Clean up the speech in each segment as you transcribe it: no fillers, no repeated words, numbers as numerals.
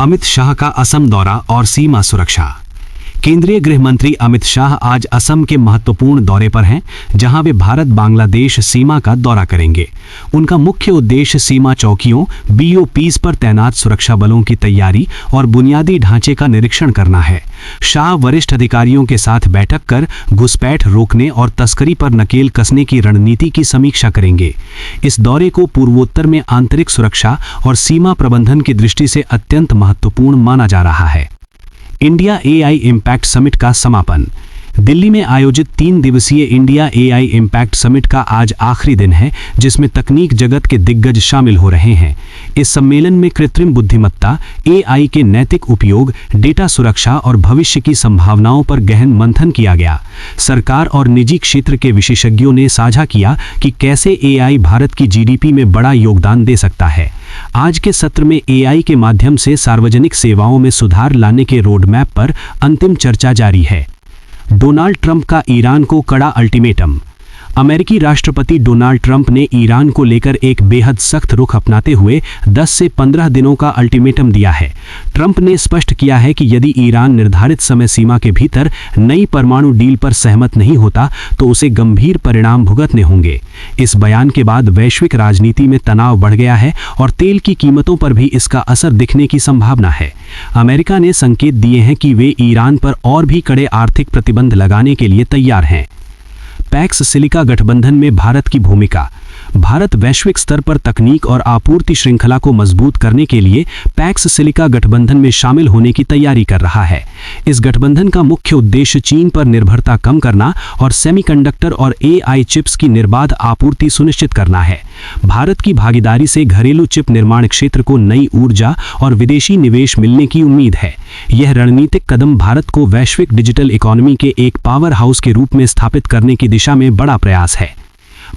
अमित शाह का असम दौरा और सीमा सुरक्षा। केंद्रीय गृह मंत्री अमित शाह आज असम के महत्वपूर्ण दौरे पर हैं, जहां वे भारत बांग्लादेश सीमा का दौरा करेंगे। उनका मुख्य उद्देश्य सीमा चौकियों BOPs पर तैनात सुरक्षा बलों की तैयारी और बुनियादी ढांचे का निरीक्षण करना है। शाह वरिष्ठ अधिकारियों के साथ बैठक कर घुसपैठ रोकने और तस्करी पर नकेल कसने की रणनीति की समीक्षा करेंगे। इस दौरे को पूर्वोत्तर में आंतरिक सुरक्षा और सीमा प्रबंधन की दृष्टि से अत्यंत महत्वपूर्ण माना जा रहा है। इंडिया AI इम्पैक्ट समिट का समापन। दिल्ली में आयोजित 3 दिवसीय इंडिया AI इम्पैक्ट समिट का आज आखिरी दिन है, जिसमें तकनीक जगत के दिग्गज शामिल हो रहे हैं। इस सम्मेलन में कृत्रिम बुद्धिमत्ता, AI के नैतिक उपयोग, डेटा सुरक्षा और भविष्य की संभावनाओं पर गहन मंथन किया गया। सरकार और निजी क्षेत्र के विशेषज्ञों ने साझा किया कि कैसे AI भारत की GDP में बड़ा योगदान दे सकता है। आज के सत्र में AI के माध्यम से सार्वजनिक सेवाओं में सुधार लाने के रोडमैप पर अंतिम चर्चा जारी है। डोनाल्ड ट्रंप का ईरान को कड़ा अल्टीमेटम। अमेरिकी राष्ट्रपति डोनाल्ड ट्रंप ने ईरान को लेकर एक बेहद सख्त रुख अपनाते हुए 10 से 15 दिनों का अल्टीमेटम दिया है। ट्रंप ने स्पष्ट किया है कि यदि ईरान निर्धारित समय सीमा के भीतर नई परमाणु डील पर सहमत नहीं होता तो उसे गंभीर परिणाम भुगतने होंगे। इस बयान के बाद वैश्विक राजनीति में तनाव बढ़ गया है और तेल की कीमतों पर भी इसका असर दिखने की संभावना है। अमेरिका ने संकेत दिए हैं कि वे ईरान पर और भी कड़े आर्थिक प्रतिबंध लगाने के लिए तैयार हैं। पैक्स सिलिका गठबंधन में भारत की भूमिका। भारत वैश्विक स्तर पर तकनीक और आपूर्ति श्रृंखला को मजबूत करने के लिए पैक्स सिलिका गठबंधन में शामिल होने की तैयारी कर रहा है। इस गठबंधन का मुख्य उद्देश्य चीन पर निर्भरता कम करना और सेमीकंडक्टर और AI चिप्स की निर्बाध आपूर्ति सुनिश्चित करना है। भारत की भागीदारी से घरेलू चिप निर्माण क्षेत्र को नई ऊर्जा और विदेशी निवेश मिलने की उम्मीद है। यह रणनीतिक कदम भारत को वैश्विक डिजिटल इकोनॉमी के एक पावर हाउस के रूप में स्थापित करने की दिशा में बड़ा प्रयास है।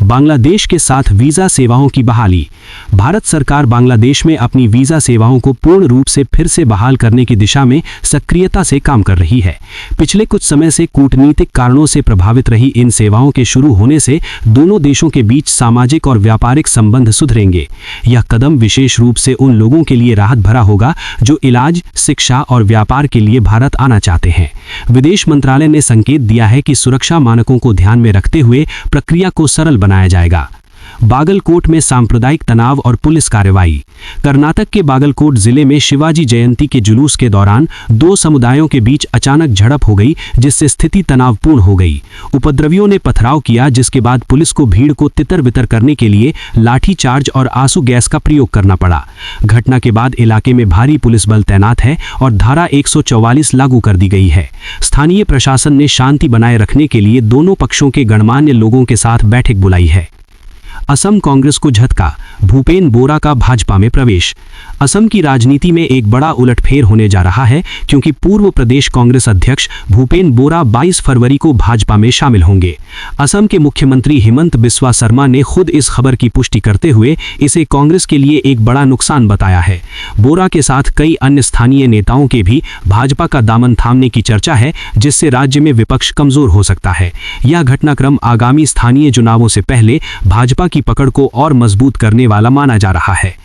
बांग्लादेश के साथ वीजा सेवाओं की बहाली। भारत सरकार बांग्लादेश में अपनी वीजा सेवाओं को पूर्ण रूप से फिर से बहाल करने की दिशा में सक्रियता से काम कर रही है। पिछले कुछ समय से कूटनीतिक कारणों से प्रभावित रही इन सेवाओं के शुरू होने से दोनों देशों के बीच सामाजिक और व्यापारिक संबंध सुधरेंगे। यह कदम विशेष रूप से उन लोगों के लिए राहत भरा होगा जो इलाज, शिक्षा और व्यापार के लिए भारत आना चाहते हैं। विदेश मंत्रालय ने संकेत दिया है कि सुरक्षा मानकों को ध्यान में रखते हुए प्रक्रिया को सरल बनाया जाएगा। बागलकोट में सांप्रदायिक तनाव और पुलिस कार्रवाई। कर्नाटक के बागलकोट जिले में शिवाजी जयंती के जुलूस के दौरान 2 समुदायों के बीच अचानक झड़प हो गई, जिससे स्थिति तनावपूर्ण हो गई। उपद्रवियों ने पथराव किया, जिसके बाद पुलिस को भीड़ को तितर-बितर करने के लिए लाठीचार्ज और आंसू गैस का प्रयोग करना पड़ा। घटना के बाद इलाके में भारी पुलिस बल तैनात है और धारा 144 लागू कर दी गई है। स्थानीय प्रशासन ने शांति बनाए रखने के लिए दोनों पक्षों के गणमान्य लोगों के साथ बैठक बुलाई है। असम कांग्रेस को झटका। भूपेन बोरा का भाजपा में प्रवेश। असम की राजनीति में एक बड़ा उलटफेर होने जा रहा है, क्योंकि पूर्व प्रदेश कांग्रेस अध्यक्ष भूपेन बोरा 22 फरवरी को भाजपा में शामिल होंगे। असम के मुख्यमंत्री हिमंत बिस्वा शर्मा ने खुद इस खबर की पुष्टि करते हुए इसे कांग्रेस के लिए एक बड़ा नुकसान बताया है। बोरा के साथ कई अन्य स्थानीय नेताओं के भी भाजपा का दामन थामने की चर्चा है, जिससे राज्य में विपक्ष कमजोर हो सकता है। यह घटनाक्रम आगामी स्थानीय चुनावों से पहले भाजपा की पकड़ को और मजबूत करने वाला माना जा रहा है।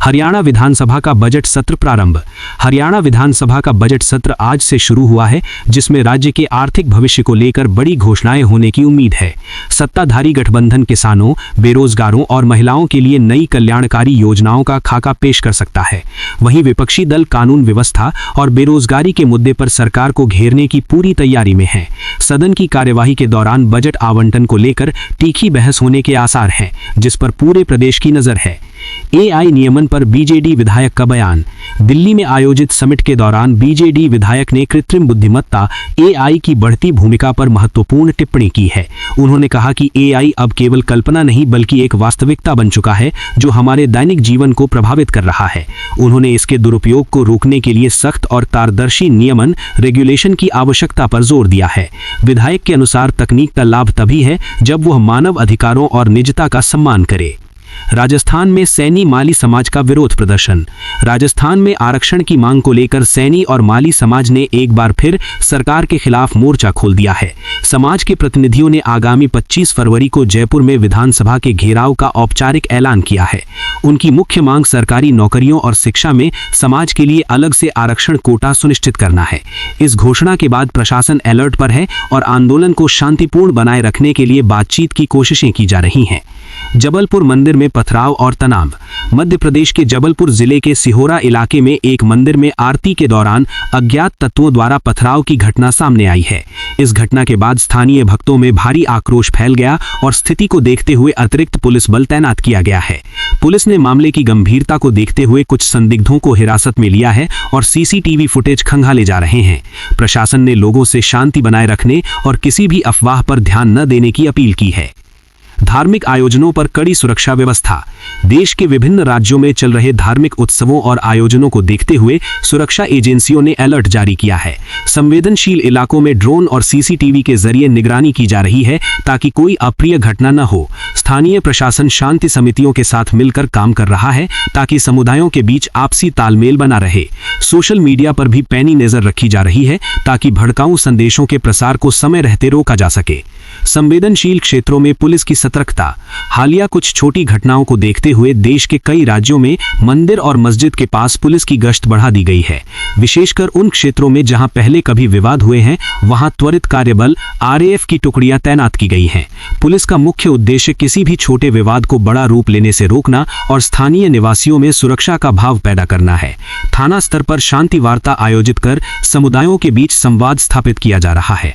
हरियाणा विधानसभा का बजट सत्र प्रारंभ। हरियाणा विधानसभा का बजट सत्र आज से शुरू हुआ है, जिसमें राज्य के आर्थिक भविष्य को लेकर बड़ी घोषणाएं होने की उम्मीद है। सत्ताधारी गठबंधन किसानों, बेरोजगारों और महिलाओं के लिए नई कल्याणकारी योजनाओं का खाका पेश कर सकता है। वहीं विपक्षी दल कानून व्यवस्था और बेरोजगारी के मुद्दे पर सरकार को घेरने की पूरी तैयारी में है। सदन की कार्यवाही के दौरान बजट आवंटन को लेकर तीखी बहस होने के आसार हैं, जिस पर पूरे प्रदेश की नजर है। AI नियमन पर BJD विधायक का बयान। दिल्ली में आयोजित समिट के दौरान BJD विधायक ने कृत्रिम बुद्धिमत्ता AI की बढ़ती भूमिका पर महत्वपूर्ण टिप्पणी की है। उन्होंने कहा कि AI अब केवल कल्पना नहीं बल्कि एक वास्तविकता बन चुका है, जो हमारे दैनिक जीवन को प्रभावित कर रहा है। उन्होंने इसके दुरुपयोग को रोकने के लिए सख्त और पारदर्शी नियमन रेगुलेशन की आवश्यकता पर जोर दिया है। विधायक के अनुसार तकनीक का लाभ तभी है जब वह मानव अधिकारों और निजता का सम्मान करे। राजस्थान में सैनी माली समाज का विरोध प्रदर्शन। राजस्थान में आरक्षण की मांग को लेकर सैनी और माली समाज ने एक बार फिर सरकार के खिलाफ मोर्चा खोल दिया है। समाज के प्रतिनिधियों ने आगामी 25 फरवरी को जयपुर में विधानसभा के घेराव का औपचारिक ऐलान किया है। उनकी मुख्य मांग सरकारी नौकरियों और शिक्षा में समाज के लिए अलग से आरक्षण कोटा सुनिश्चित करना है। इस घोषणा के बाद प्रशासन अलर्ट पर है और आंदोलन को शांतिपूर्ण बनाए रखने के लिए बातचीत की कोशिशें की जा रही हैं। जबलपुर मंदिर में पथराव और तनाव। मध्य प्रदेश के जबलपुर जिले के सिहोरा इलाके में एक मंदिर में आरती के दौरान अज्ञात तत्वों द्वारा पथराव की घटना सामने आई है। इस घटना के बाद स्थानीय भक्तों में भारी आक्रोश फैल गया और स्थिति को देखते हुए अतिरिक्त पुलिस बल तैनात किया गया है। पुलिस ने मामले की गंभीरता को देखते हुए कुछ संदिग्धों को हिरासत में लिया है और सीसीटीवी फुटेज खंगाले जा रहे हैं। प्रशासन ने लोगों से शांति बनाए रखने और किसी भी अफवाह पर ध्यान न देने की अपील की है। धार्मिक आयोजनों पर कड़ी सुरक्षा व्यवस्था। देश के विभिन्न राज्यों में चल रहे धार्मिक उत्सवों और आयोजनों को देखते हुए सुरक्षा एजेंसियों ने अलर्ट जारी किया है। संवेदनशील इलाकों में ड्रोन और सीसीटीवी के जरिए निगरानी की जा रही है ताकि कोई अप्रिय घटना न हो। स्थानीय प्रशासन शांति समितियों के साथ मिलकर काम कर रहा है ताकि समुदायों के बीच आपसी तालमेल बना रहे। सोशल मीडिया पर भी पैनी नजर रखी जा रही है ताकि भड़काऊ संदेशों के प्रसार को समय रहते रोका जा सके। संवेदनशील क्षेत्रों में पुलिस की सतर्कता। हालिया कुछ छोटी घटनाओं को देखते हुए देश के कई राज्यों में मंदिर और मस्जिद के पास पुलिस की गश्त बढ़ा दी गई है। विशेषकर उन क्षेत्रों में जहां पहले कभी विवाद हुए हैं, वहां त्वरित कार्यबल आरएएफ की टुकड़ियां तैनात की गई हैं। पुलिस का मुख्य उद्देश्य किसी भी छोटे विवाद को बड़ा रूप लेने से रोकना और स्थानीय निवासियों में सुरक्षा का भाव पैदा करना है। थाना स्तर पर शांति वार्ता आयोजित कर समुदायों के बीच संवाद स्थापित किया जा रहा है।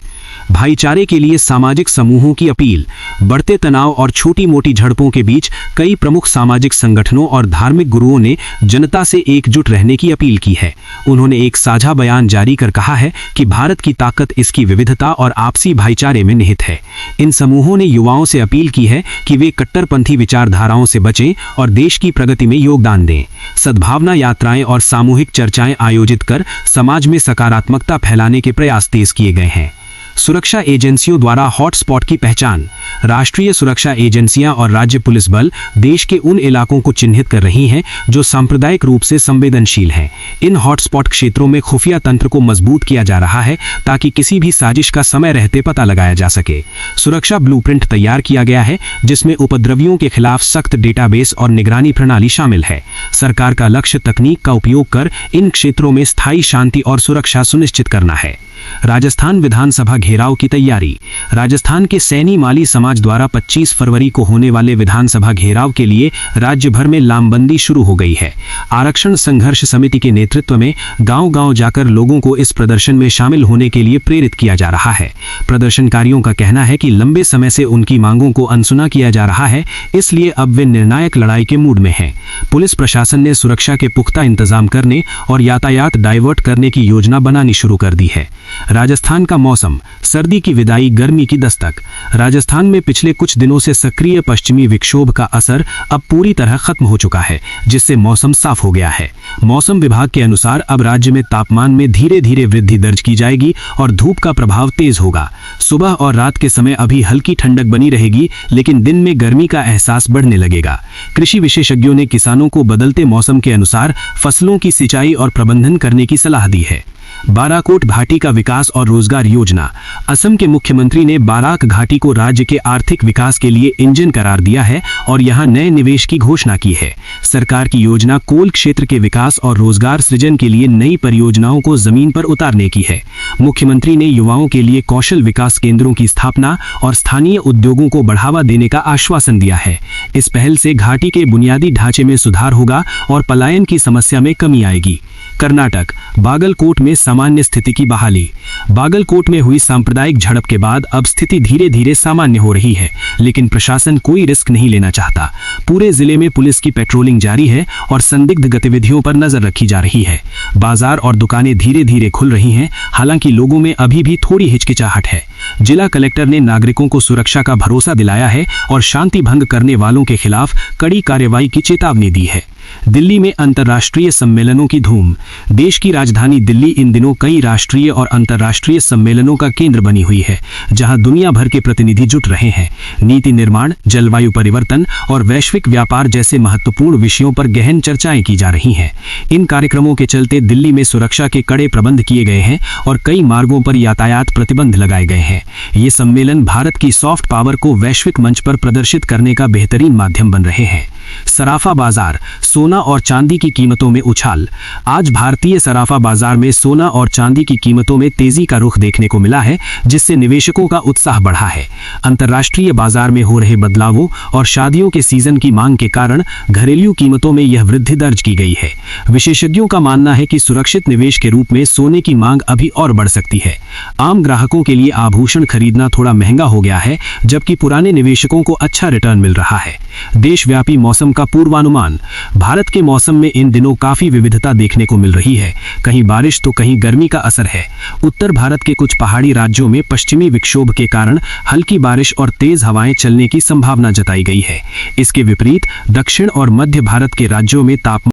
भाईचारे के लिए सामाजिक समूहों की अपील। बढ़ते तनाव और छोटी मोटी झड़पों के बीच कई प्रमुख सामाजिक संगठनों और धार्मिक गुरुओं ने जनता से एकजुट रहने की अपील की है। उन्होंने एक साझा बयान जारी कर कहा है कि भारत की ताकत इसकी विविधता और आपसी भाईचारे में निहित है। इन समूहों ने युवाओं से अपील की है कि वे कट्टरपंथी विचारधाराओं से बचें और देश की प्रगति में योगदान दें। सद्भावना यात्राएं और सामूहिक चर्चाएं आयोजित कर समाज में सकारात्मकता फैलाने के प्रयास तेज किए गए हैं। सुरक्षा एजेंसियों द्वारा हॉटस्पॉट की पहचान। राष्ट्रीय सुरक्षा एजेंसियां और राज्य पुलिस बल देश के उन इलाकों को चिन्हित कर रही हैं जो सांप्रदायिक रूप से संवेदनशील हैं। इन हॉटस्पॉट क्षेत्रों में खुफिया तंत्र को मजबूत किया जा रहा है ताकि किसी भी साजिश का समय रहते पता लगाया जा सके। सुरक्षा ब्लूप्रिंट तैयार किया गया है जिसमें उपद्रवियों के खिलाफ सख्त डेटाबेस और निगरानी प्रणाली शामिल है। सरकार का लक्ष्य तकनीक का उपयोग कर इन क्षेत्रों में स्थायी शांति और सुरक्षा सुनिश्चित करना है। राजस्थान विधानसभा घेराव की तैयारी। राजस्थान के सैनी माली समाज द्वारा 25 फरवरी को होने वाले विधानसभा घेराव के लिए राज्य भर में लामबंदी शुरू हो गई है। आरक्षण संघर्ष समिति के नेतृत्व में गांव-गांव जाकर लोगों को इस प्रदर्शन में शामिल होने के लिए प्रेरित किया जा रहा है। प्रदर्शनकारियों का कहना है कि लंबे समय से उनकी मांगों को अनसुना किया जा रहा है, इसलिए अब वे निर्णायक लड़ाई के मूड में हैं। पुलिस प्रशासन ने सुरक्षा के पुख्ता इंतजाम करने और यातायात डाइवर्ट करने की योजना बनानी शुरू कर दी है। राजस्थान का मौसम। सर्दी की विदाई, गर्मी की दस्तक। राजस्थान में पिछले कुछ दिनों से सक्रिय पश्चिमी विक्षोभ का असर अब पूरी तरह खत्म हो चुका है, जिससे मौसम साफ हो गया है। मौसम विभाग के अनुसार अब राज्य में तापमान में धीरे धीरे वृद्धि दर्ज की जाएगी और धूप का प्रभाव तेज होगा। सुबह और रात के समय अभी हल्की ठंडक बनी रहेगी, लेकिन दिन में गर्मी का एहसास बढ़ने लगेगा। कृषि विशेषज्ञों ने किसानों को बदलते मौसम के अनुसार फसलों की सिंचाई और प्रबंधन करने की सलाह दी है। बाराकोट घाटी का विकास और रोजगार योजना। असम के मुख्यमंत्री ने बाराक घाटी को राज्य के आर्थिक विकास के लिए इंजन करार दिया है और यहां नए निवेश की घोषणा की है। सरकार की योजना कोल क्षेत्र के विकास और रोजगार सृजन के लिए नई परियोजनाओं को जमीन पर उतारने की है। मुख्यमंत्री ने युवाओं के लिए कौशल विकास केंद्रों की स्थापना और स्थानीय उद्योगों को बढ़ावा देने का आश्वासन दिया है। इस पहल से घाटी के बुनियादी ढांचे में सुधार होगा और पलायन की समस्या में कमी आएगी। कर्नाटक। बागलकोट में सामान्य स्थिति की बहाली। बागलकोट में हुई सांप्रदायिक झड़प के बाद अब स्थिति धीरे धीरे सामान्य हो रही है, लेकिन प्रशासन कोई रिस्क नहीं लेना चाहता। पूरे जिले में पुलिस की पेट्रोलिंग जारी है और संदिग्ध गतिविधियों पर नजर रखी जा रही है। बाजार और दुकानें धीरे धीरे खुल रही हैं, हालांकि लोगों में अभी भी थोड़ी हिचकिचाहट है। जिला कलेक्टर ने नागरिकों को सुरक्षा का भरोसा दिलाया है और शांति भंग करने वालों के खिलाफ कड़ी कार्रवाई की चेतावनी दी है। दिल्ली में अंतर्राष्ट्रीय सम्मेलनों की धूम। देश की राजधानी दिल्ली इन दिनों कई राष्ट्रीय और अंतर्राष्ट्रीय सम्मेलनों का केंद्र बनी हुई है, जहां दुनिया भर के प्रतिनिधि जुट रहे हैं। नीति निर्माण, जलवायु परिवर्तन और वैश्विक व्यापार जैसे महत्वपूर्ण विषयों पर गहन चर्चाएं की जा रही हैं। इन कार्यक्रमों के चलते दिल्ली में सुरक्षा के कड़े प्रबंध किए गए हैं और कई मार्गों पर यातायात प्रतिबंध लगाए गए हैं। ये सम्मेलन भारत की सॉफ्ट पावर को वैश्विक मंच पर प्रदर्शित करने का बेहतरीन माध्यम बन रहे हैं। सराफा बाजार, सोना और चांदी की कीमतों में उछाल। आज भारतीय सराफा बाजार में सोना और चांदी की कीमतों में तेजी का रुख देखने को मिला है, जिससे निवेशकों का उत्साह बढ़ा है। अंतर्राष्ट्रीय बाजार में हो रहे बदलावों और शादियों के सीजन की मांग के कारण घरेलू कीमतों में यह वृद्धि दर्ज की गई है। विशेषज्ञों का मानना है कि सुरक्षित निवेश के रूप में सोने की मांग अभी और बढ़ सकती है। आम ग्राहकों के लिए आभूषण खरीदना थोड़ा महंगा हो गया है, जबकि पुराने निवेशकों को अच्छा रिटर्न मिल रहा है। देशव्यापी मौसम का पूर्वानुमान। भारत के मौसम में इन दिनों काफी विविधता देखने को मिल रही है। कहीं बारिश तो कहीं गर्मी का असर है। उत्तर भारत के कुछ पहाड़ी राज्यों में पश्चिमी विक्षोभ के कारण हल्की बारिश और तेज हवाएं चलने की संभावना जताई गई है। इसके विपरीत दक्षिण और मध्य भारत के राज्यों में तापमान